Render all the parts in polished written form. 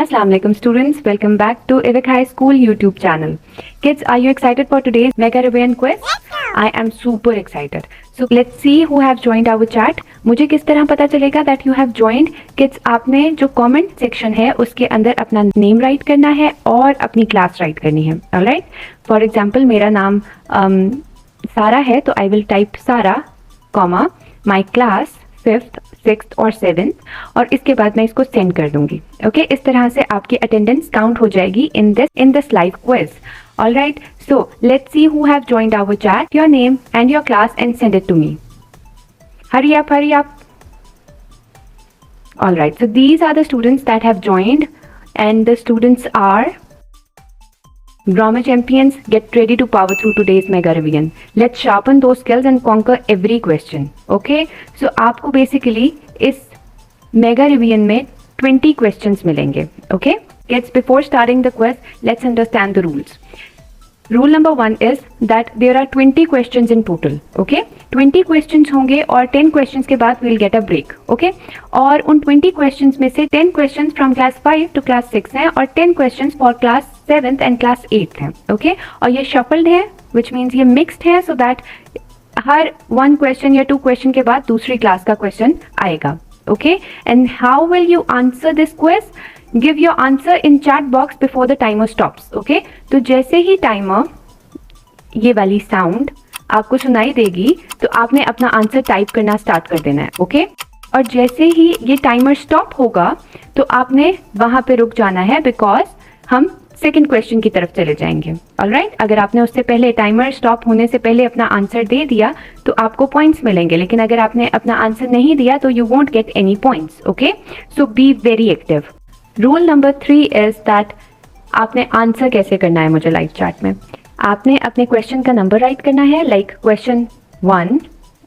Assalamualaikum students, welcome back to Ivik High School YouTube channel. Kids, are you excited for today's Mega Revision quiz? I am super excited. So let's see who have joined our chat. मुझे किस तरह पता चलेगा that you have joined? Kids, आपने जो comment section है उसके अंदर अपना name write करना है और अपनी class write करनी है. Alright? For example, मेरा नाम सारा है तो I will type सारा, my class 5th, 6th और 7th और इसके बाद मैं इसको सेंड कर दूंगी. ओके, इस तरह से आपकी अटेंडेंस काउंट हो जाएगी in this live quiz. Alright, so let's see who have joined our chat. Your name and your class and send it to me. Hurry up. Alright, so these are the students that have joined and the students are Grammar champions. Get ready to power through today's mega revision. Let's sharpen those skills and conquer every question. Okay? So आपको basically इस mega revision में 20 questions मिलेंगे. Okay? Kids, before starting the quiz, let's understand the rules. Rule number 1 is that there are 20 questions in total. Okay? 20 questions होंगे और 10 questions के बाद we'll get a break. Okay? और उन 20 questions में से 10 questions from class 5 to class 6 हैं और 10 questions for class 7th and class 8th हैं. Okay? और ये shuffled है, which means ये mixed है, so that हर 1 question या 2 question के बाद दूसरी class का question आएगा. Okay? And how will you answer this quiz? Give your answer in chat box before the timer stops. Okay? तो जैसे ही timer ये वाली sound आपको सुनाई देगी तो आपने अपना आंसर टाइप करना स्टार्ट कर देना है. ओके? और जैसे ही ये टाइमर स्टॉप होगा तो आपने वहां पे रुक जाना है, बिकॉज हम सेकंड क्वेश्चन की तरफ चले जाएंगे. ऑलराइट? अगर आपने उससे पहले टाइमर स्टॉप होने से पहले अपना आंसर दे दिया तो आपको पॉइंट्स मिलेंगे, लेकिन अगर आपने अपना आंसर नहीं दिया तो you won't get any points. Okay? So be very active. Rule number 3 is that आपने आंसर कैसे करना है मुझे लाइव चैट में. आपने अपने क्वेश्चन का नंबर राइट करना है, लाइक क्वेश्चन 1,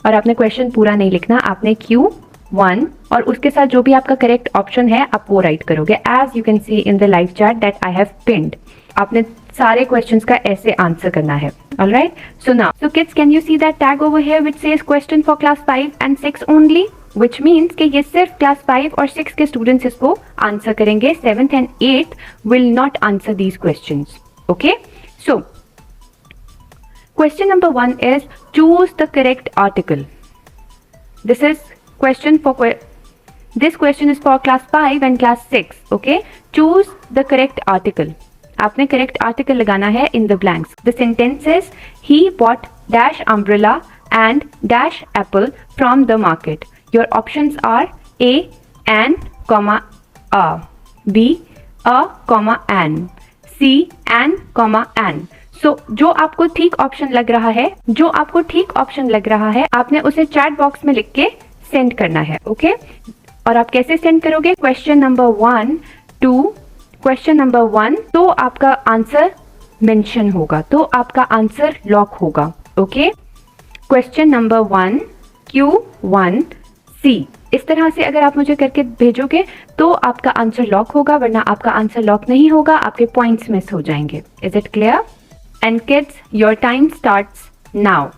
और आपने क्वेश्चन पूरा नहीं लिखना, आपने Q1 और उसके साथ जो भी आपका करेक्ट ऑप्शन है आप वो राइट करोगे. As you can see in the live chat that I have pinned. आपने सारे क्वेश्चंस का ऐसे आंसर करना है. Alright? So now, so kids, can you see that tag over here which says question for class 5 and 6 only, which means कि ये सिर्फ class 5 और 6 के स्टूडेंट्स इसको आंसर करेंगे. 7th and 8th will not answer these questions. Okay? So question number 1 is choose the correct article. This question is for class 5 and class 6. Okay? Choose the correct article. आपने correct article लगाना है in the blanks. The sentence is he bought dash umbrella and dash apple from the market. Your options are A, an, a, B, a, an, C, an. So, जो आपको ठीक option लग रहा है आपने उसे चैट बॉक्स में लिख के सेंड करना है. ओके? और आप कैसे सेंड करोगे? Question number 1 to question number 1, तो आपका आंसर मेंशन होगा, तो आपका आंसर लॉक होगा. Okay? Question number 1 Q1 C. इस तरह से अगर आप मुझे करके भेजोगे तो आपका आंसर लॉक होगा, वरना आपका आंसर लॉक नहीं होगा, आपके पॉइंट्स मिस हो जाएंगे. Is it clear? And kids, your time starts now.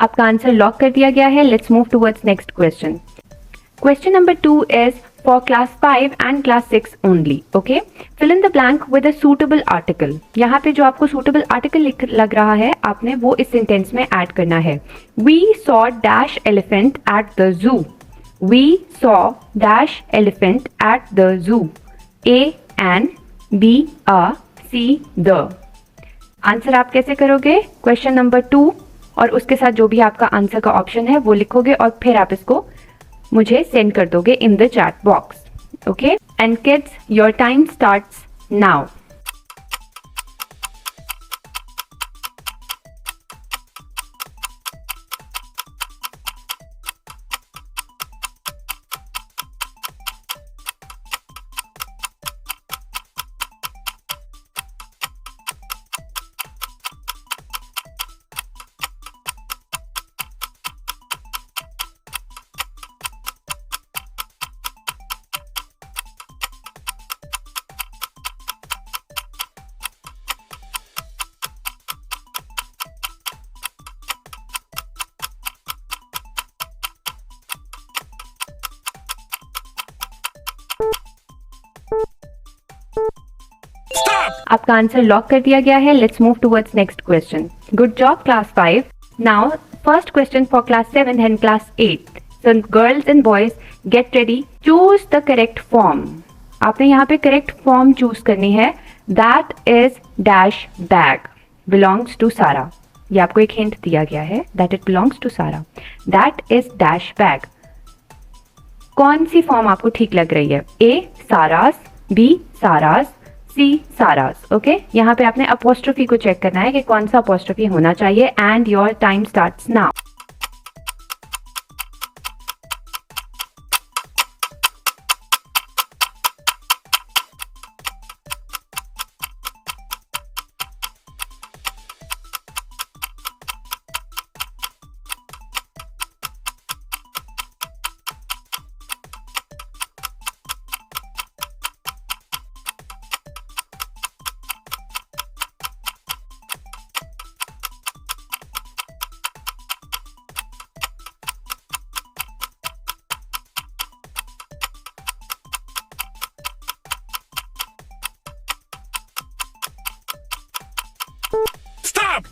आपका आंसर लॉक कर दिया गया है. Let's move towards next question. Question number 2 is for class 5 and class 6 only. Okay? Fill in the blank with a suitable article. यहाँ पे जो आपको suitable article लग रहा है आपने वो इस सेंटेंस में ऐड करना है. We saw dash elephant at the zoo. We saw dash elephant at the zoo. A, an, B, a, C, the. Answer आप कैसे करोगे? क्वेश्चन नंबर 2 और उसके साथ जो भी आपका आंसर का ऑप्शन है वो लिखोगे और फिर आप इसको मुझे सेंड कर दोगे in the chat box. Okay? And kids, your time starts now. आपका आंसर लॉक कर दिया गया है. Let's move towards next question. Good job class 5. Now first question for class 7 and class 8. So girls and boys get ready. Choose the correct form. आपने यहाँ पे correct form choose करनी है. That is dash bag belongs to Sara. ये आपको एक hint दिया गया है. दैट इट बिलोंग्स टू सारा. That is dash bag. कौन सी फॉर्म आपको ठीक लग रही है? ए सारास, बी सारास, सी सारास. ओके, यहाँ पे आपने अपोस्ट्रोफी को चेक करना है कि कौन सा अपोस्ट्रोफी होना चाहिए. And your time starts now.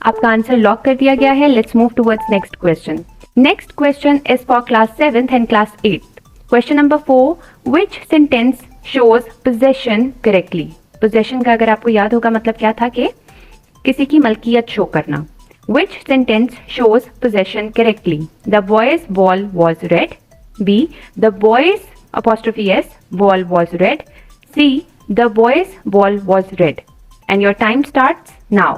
आपका आंसर लॉक कर दिया गया है. Let's move towards next question. Next question is for class 7 and class 8. Question number 4. Which sentence shows possession correctly. Possession का अगर आपको याद होगा मतलब क्या था कि किसी की मलकियत शो करना. Which sentence shows possession correctly. The boys ball was red. Be the boys apostrophe s ball was red. C the boy's ball was red. And your time starts now.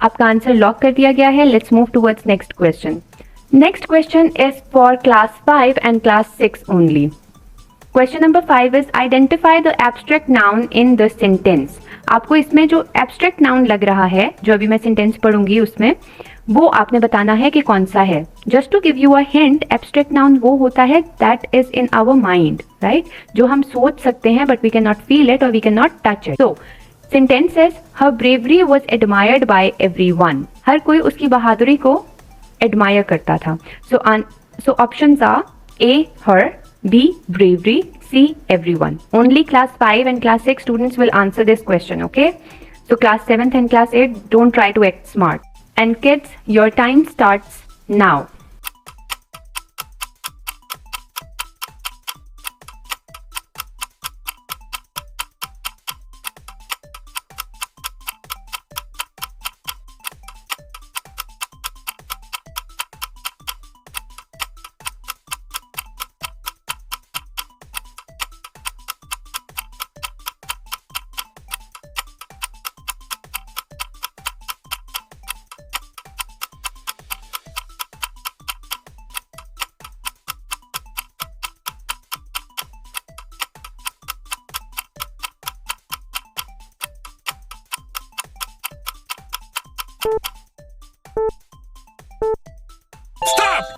आपका आंसर लॉक कर दिया गया है. Let's move towards next question. Next question is for class 5 and class 6 only. Question number 5 is identify the abstract noun in the sentence. आपको इसमें जो abstract noun लग रहा है, जो अभी मैं सेंटेंस पढ़ूंगी उसमें, वो आपने बताना है कि कौन सा है. Just to give you a hint, abstract noun वो होता है that is in our mind, right, जो हम सोच सकते हैं but we can not feel it और we can not touch it. So Sentence says her bravery was admired by everyone. हर कोई उसकी बहादुरी को admire करता था. So options are A her, B bravery, C everyone. Only class 5 and class 6 students will answer this question, okay? So class 7th and class 8, don't try to act smart. And kids, your time starts now.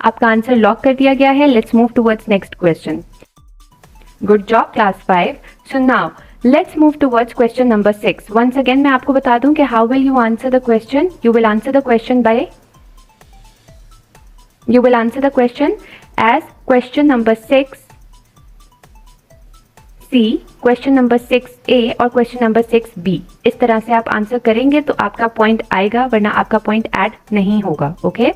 आपका answer lock कर दिया गया है. Let's move towards next question. Good job class 5. So now Let's move towards question number 6. Once again मैं आपको बता दूं कि how will you answer the question? You will answer the question as question number 6 C, question number 6A और question number 6B. इस तरह से आप आंसर करेंगे तो आपका पॉइंट आएगा, वरना आपका पॉइंट ऐड नहीं होगा. Okay,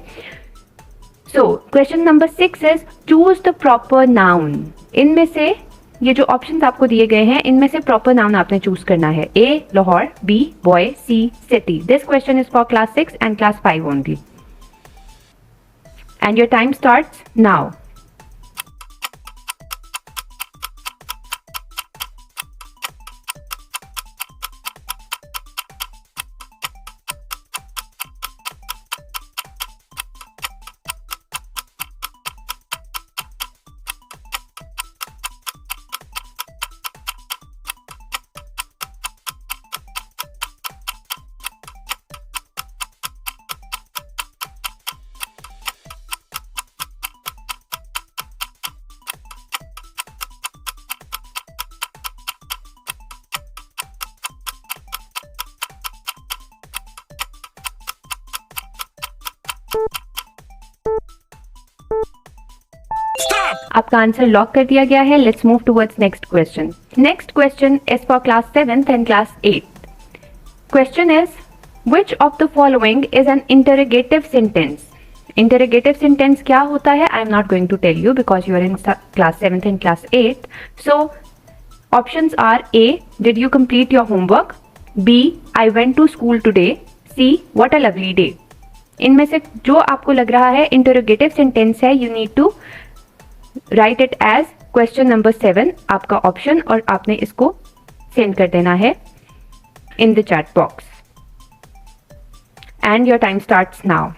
so question number 6 is choose the proper noun. इनमें से ये जो ऑप्शंस आपको दिए गए हैं, इनमें से प्रॉपर नाउन आपने चूज करना है. A, Lahore, B, boy, C, city. This question is for class 6 and class 5 only. And your time starts now. आपका आंसर लॉक कर दिया गया है. Let's move towards next question. Next question is for class 7th and class 8th. Question is which of the following is an interrogative sentence. Interrogative sentence क्या होता है? I am not going to tell you because you are in class 7th and class 8th. So options are A, did you complete your homework, B, I went to school today, C, what a lovely day. इनमें से जो आपको लग रहा है interrogative sentence है, you need to write it as question number 7 आपका option, और आपने इसको सेंड कर देना है in the chat box. And your time starts now.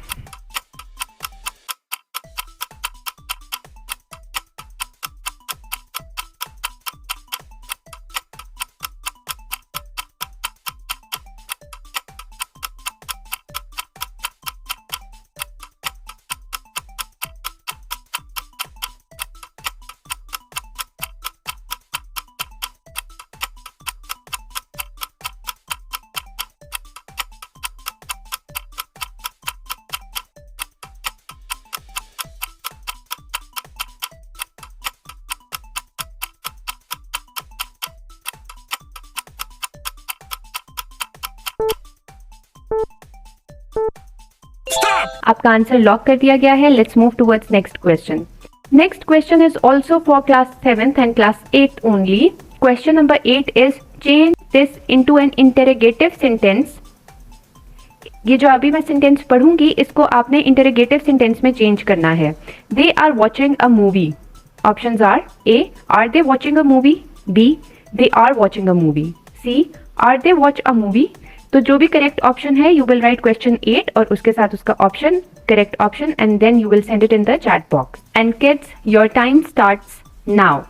आपका आंसर लॉक कर दिया गया है. Let's move towards next question. Next question is also for class 7th and class 8th only. Question number 8 is change this into an interrogative sentence. ये जो अभी मैं sentence पढ़ूंगी, इसको आपने इंटरोगेटिव सेंटेंस में चेंज करना है. They are watching a movie. Options are A, are they watching a movie, B, they are watching a movie, C, are they watch a movie. तो जो भी करेक्ट ऑप्शन है, you will write question 8 और उसके साथ उसका option, correct option, and then you will send it in the chat box. And kids, your time starts now.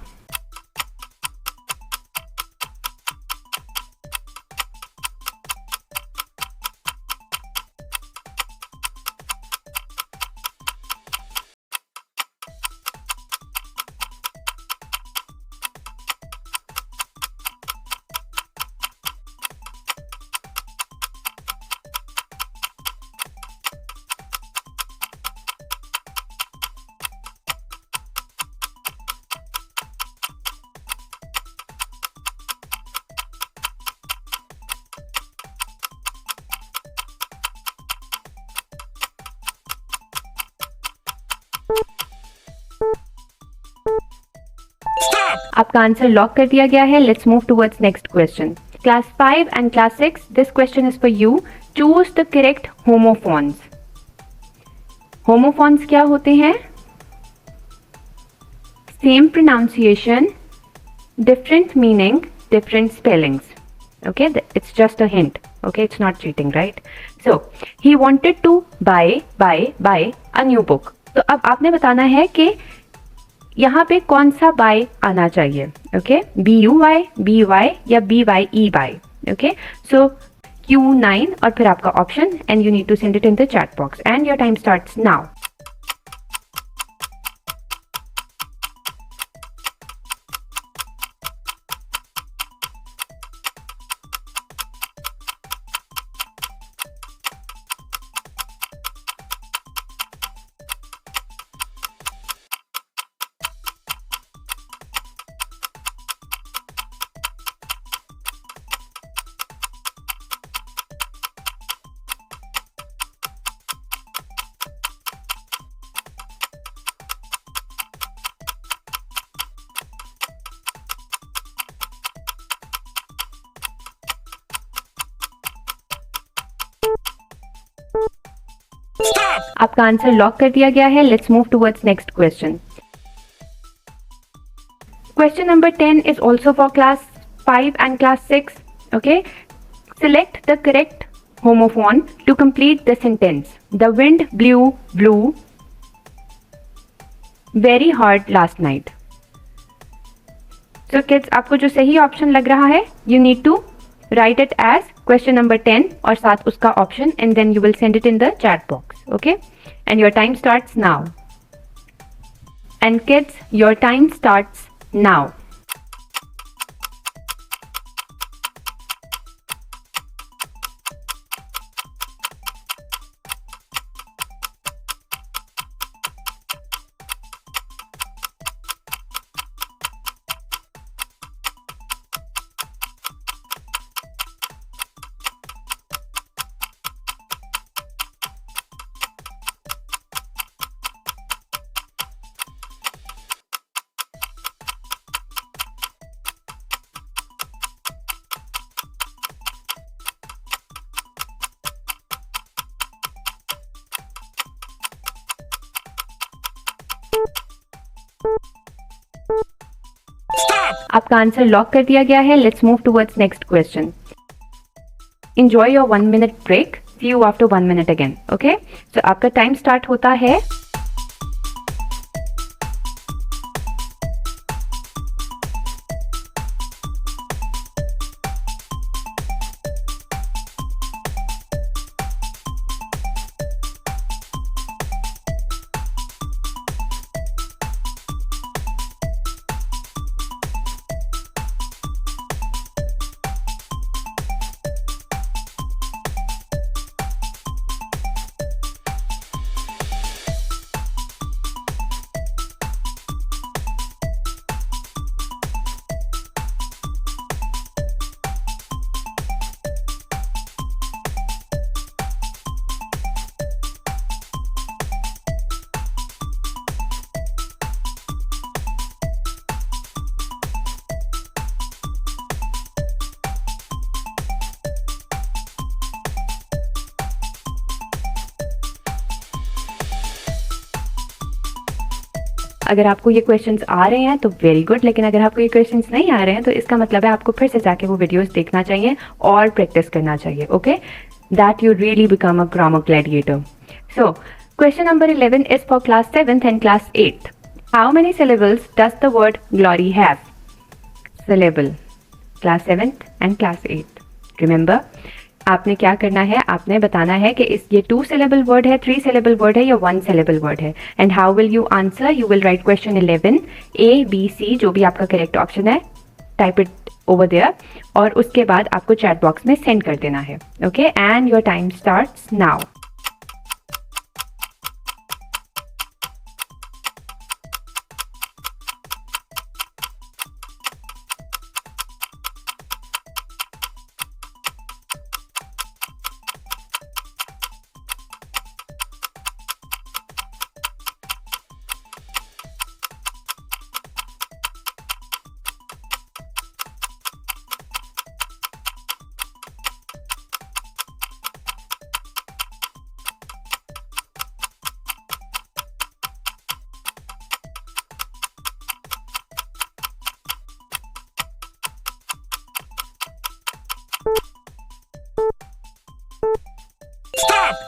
आपका answer lock कर दिया गया है. Let's move towards next question. Class 5 and class 6, this question is for you. Choose the correct homophones. Homophones क्या होते हैं? Same pronunciation, different meaning, different spellings. Okay, it's just a hint. Okay, it's not cheating, right? So he wanted to buy a new book. तो अब आपने बताना है कि यहाँ पे कौन सा बाय आना चाहिए. ओके, BUY, BY या BYE bye. Okay, so Q9 और फिर आपका option, and you need to send it in the chat box. And your time starts now. आपका आंसर लॉक कर दिया गया है. Let's move towards next question. Question number 10 is also for class 5 and class 6. Okay. Select the correct homophone to complete the sentence. The wind blew very hard last night. So kids, आपको जो सही option लग रहा है, you need to write it as question number 10 और साथ उसका option, and then you will send it in the chat box. Okay. And your time starts now. And kids, your time starts now. आपका answer lock कर दिया गया है. Let's move towards next question. Enjoy your 1 minute break. See you after 1 minute again. Okay? So आपका time start होता है. अगर आपको ये क्वेश्चंस आ रहे हैं तो वेरी गुड, लेकिन अगर आपको ये क्वेश्चंस नहीं आ रहे हैं तो इसका मतलब है आपको फिर से जाके वो वीडियोस देखना चाहिए और प्रैक्टिस करना चाहिए. Okay, that you really become a grammar gladiator. So question number 11 is for class 7th and class 8th. How many syllables does the word glory have? Syllable, class 7th and class 8th. Remember, आपने क्या करना है, आपने बताना है कि इस ये 2 syllable वर्ड है, 3 syllable वर्ड है या 1 syllable वर्ड है. And how will you answer? You will write question 11 ABC, जो भी आपका करेक्ट ऑप्शन है, टाइप इट ओवर देयर और उसके बाद आपको चैट बॉक्स में सेंड कर देना है. Okay, and your time starts now.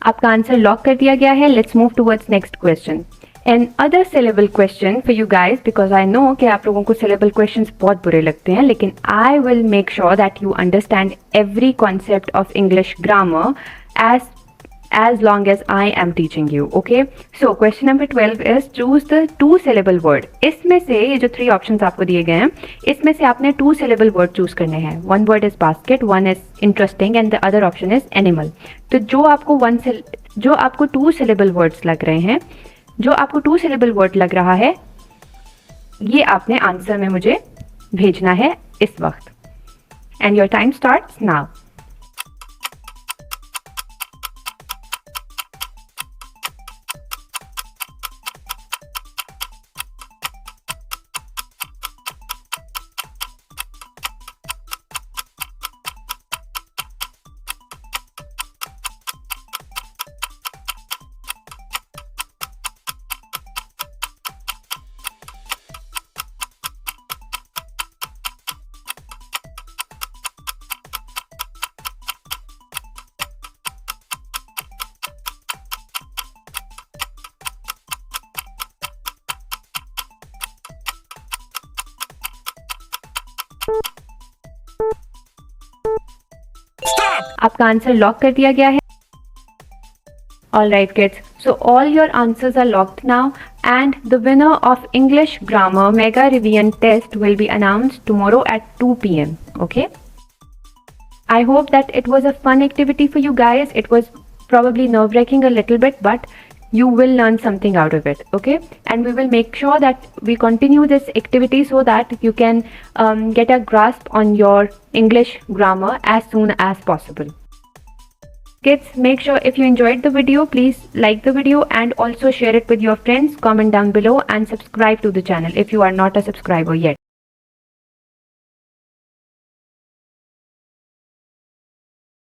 आपका आंसर लॉक कर दिया गया है. Let's move towards next question. Another syllable question for you guys, because I know कि आप लोगों को सिलेबल क्वेश्चंस बहुत बुरे लगते हैं, लेकिन I will make sure that you understand every concept of English grammar as long as I am teaching you. Okay, so question number 12 is choose the 2 syllable word. इसमें से ये जो 3 options आपको दिए गए हैं, इसमें से आपने 2 syllable word choose करने हैं. One word is basket, one is interesting and the other option is animal. तो जो आपको 2 syllable words लग रहे हैं, जो आपको 2 syllable word लग रहा है, ये आपने आंसर में मुझे भेजना है इस वक्त. And your time starts now. आपका आंसर लॉक कर दिया गया है? Alright kids, so all your answers are locked now and the winner of English Grammar Mega Revision Test will be announced tomorrow at 2 p.m. Okay? I hope that it was a fun activity for you guys. It was probably nerve-wracking a little bit, but you will learn something out of it. Okay? And we will make sure that we continue this activity so that you can get a grasp on your English grammar as soon as possible. Kids, make sure if you enjoyed the video, please like the video and also share it with your friends, comment down below and subscribe to the channel if you are not a subscriber yet.